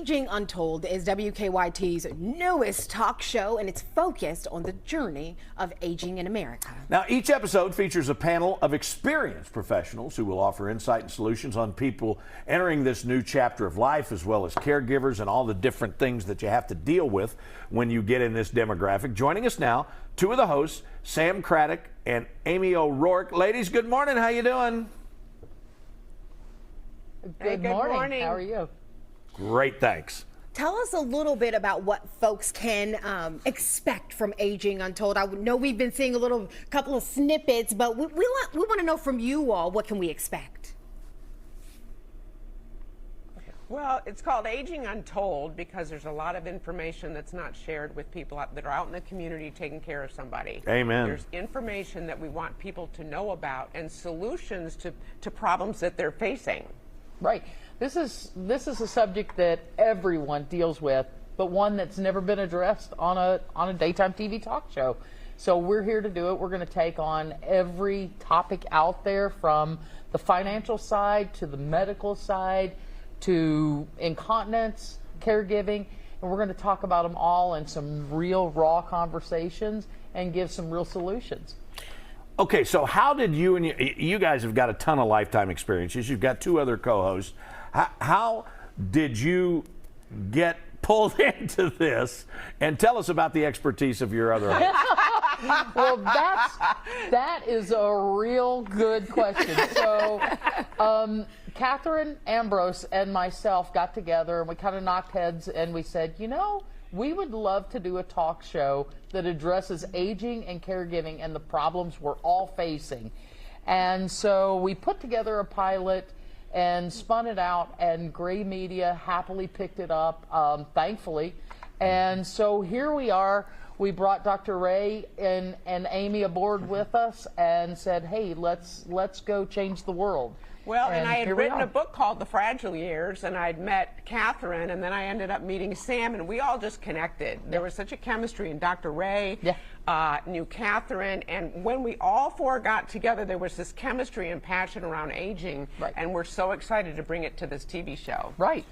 Aging Untold is WKYT's newest talk show, and it's focused on the journey of aging in America. Now, each episode features a panel of experienced professionals who will offer insight and solutions on people entering this new chapter of life, as well as caregivers and all the different things that you have to deal with when you get in this demographic. Joining us now, two of the hosts, Sam Cradduck and Amy O'Rourke. Ladies, good morning. How you doing? Good morning. How are you? Great, thanks. Tell us a little bit about what folks can expect from Aging Untold. I know we've been seeing a couple of snippets, but we want to know from you all, what can we expect? Well, it's called Aging Untold because there's a lot of information that's not shared with people that are out in the community taking care of somebody. Amen. There's information that we want people to know about and solutions to problems that they're facing. Right. This is a subject that everyone deals with, but one that's never been addressed on a daytime TV talk show. So we're here to do it. We're going to take on every topic out there, from the financial side to the medical side to incontinence, caregiving, and we're going to talk about them all in some real raw conversations and give some real solutions. Okay, so how did you guys have got a ton of lifetime experiences. You've got two other co-hosts. How did you get pulled into this? And tell us about the expertise of your other hosts. Well, that is a real good question. So, Catherine Ambrose and myself got together and we kind of knocked heads and we said, you know, we would love to do a talk show that addresses aging and caregiving and the problems we're all facing. And so we put together a pilot and spun it out, and Gray Media happily picked it up, thankfully. And so here we are. We brought Dr. Ray and Amy aboard with us and said, hey, let's go change the world. Well, and I had written a book called The Fragile Years, and I'd met Catherine, and then I ended up meeting Sam, and we all just connected. There was such a chemistry, and Dr. Ray knew Catherine, and when we all four got together, there was this chemistry and passion around aging, and we're so excited to bring it to this TV show. Right.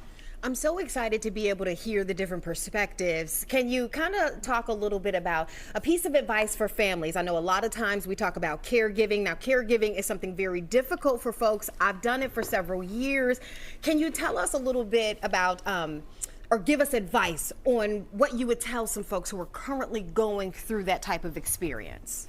I'm so excited to be able to hear the different perspectives. Can you kind of talk a little bit about a piece of advice for families? I know a lot of times we talk about caregiving. Now, caregiving is something very difficult for folks. I've done it for several years. Can you tell us a little bit about, or give us advice on what you would tell some folks who are currently going through that type of experience?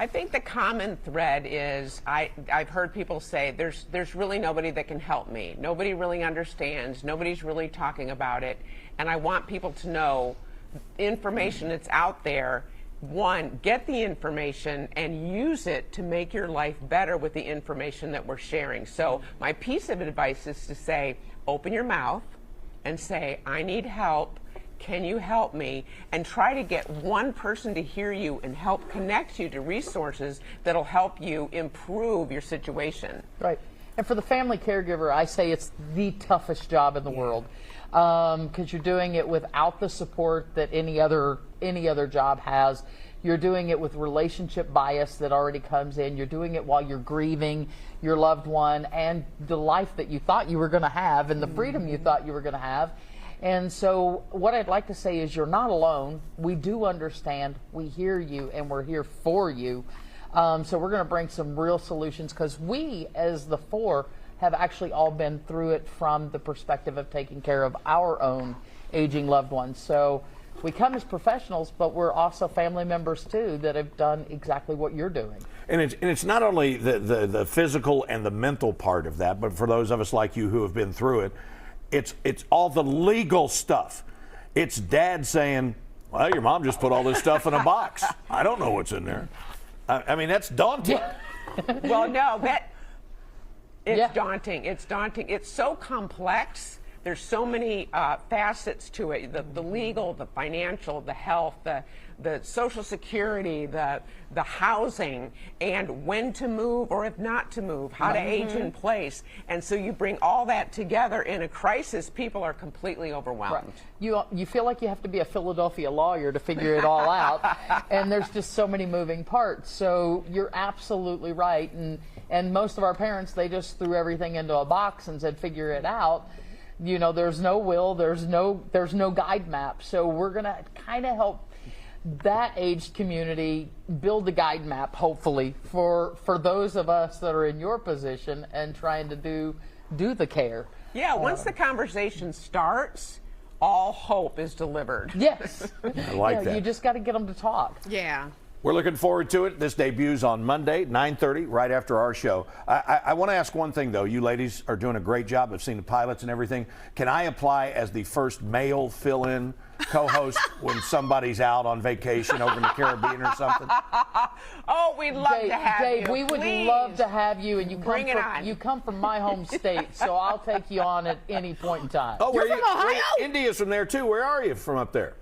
I think the common thread is I've heard people say there's really nobody that can help me. Nobody really understands. Nobody's really talking about it. And I want people to know information that's out there. One, get the information and use it to make your life better with the information that we're sharing. So my piece of advice is to say, open your mouth and say, I need help. Can you help me? And try to get one person to hear you and help connect you to resources that'll help you improve your situation. Right. And for the family caregiver, I say it's the toughest job in the world, because you're doing it without the support that any other job has. You're doing it with relationship bias that already comes in. You're doing it while you're grieving your loved one and the life that you thought you were going to have and the freedom you thought you were going to have. And so what I'd like to say is you're not alone. We do understand. We hear you, and we're here for you. So we're going to bring some real solutions, because we, as the four, have actually all been through it from the perspective of taking care of our own aging loved ones. So we come as professionals, but we're also family members, too, that have done exactly what you're doing. And it's not only the physical and the mental part of that, but for those of us like you who have been through it, it's all the legal stuff. It's dad saying, well, your mom just put all this stuff in a box. I don't know what's in there. I mean, that's daunting. Well, no, it's daunting. It's daunting. It's so complex. There's so many facets to it, the legal, the financial, the health, the Social Security, the housing, and when to move or if not to move, how to age in place. And so you bring all that together in a crisis, people are completely overwhelmed. Right. You feel like you have to be a Philadelphia lawyer to figure it all out, and there's just so many moving parts. So you're absolutely right. And And most of our parents, they just threw everything into a box and said, figure it out. You know, there's no will, there's no guide map. So we're going to kind of help that aged community build the guide map, hopefully, for those of us that are in your position and trying to do the care. Yeah, once the conversation starts, all hope is delivered. Yes. I like that. You just got to get them to talk. Yeah. We're looking forward to it. This debuts on Monday, 9:30, right after our show. I want to ask one thing, though. You ladies are doing a great job. I've seen the pilots and everything. Can I apply as the first male fill-in co-host when somebody's out on vacation over in the Caribbean or something? Oh, we'd love to have Dave, you. we would Please. love to have you, and you come from my home state, so I'll take you on at any point in time. Oh, You're from Ohio? India's from there, too. Where are you from up there?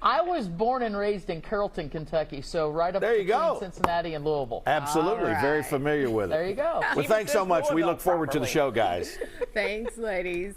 I was born and raised in Carrollton, Kentucky, so right up There you between go. Cincinnati and Louisville. Absolutely. All right. Very familiar with it. There you go. Well, Even thanks so says much. We Louisville look forward to the properly. show, guys. Thanks, ladies.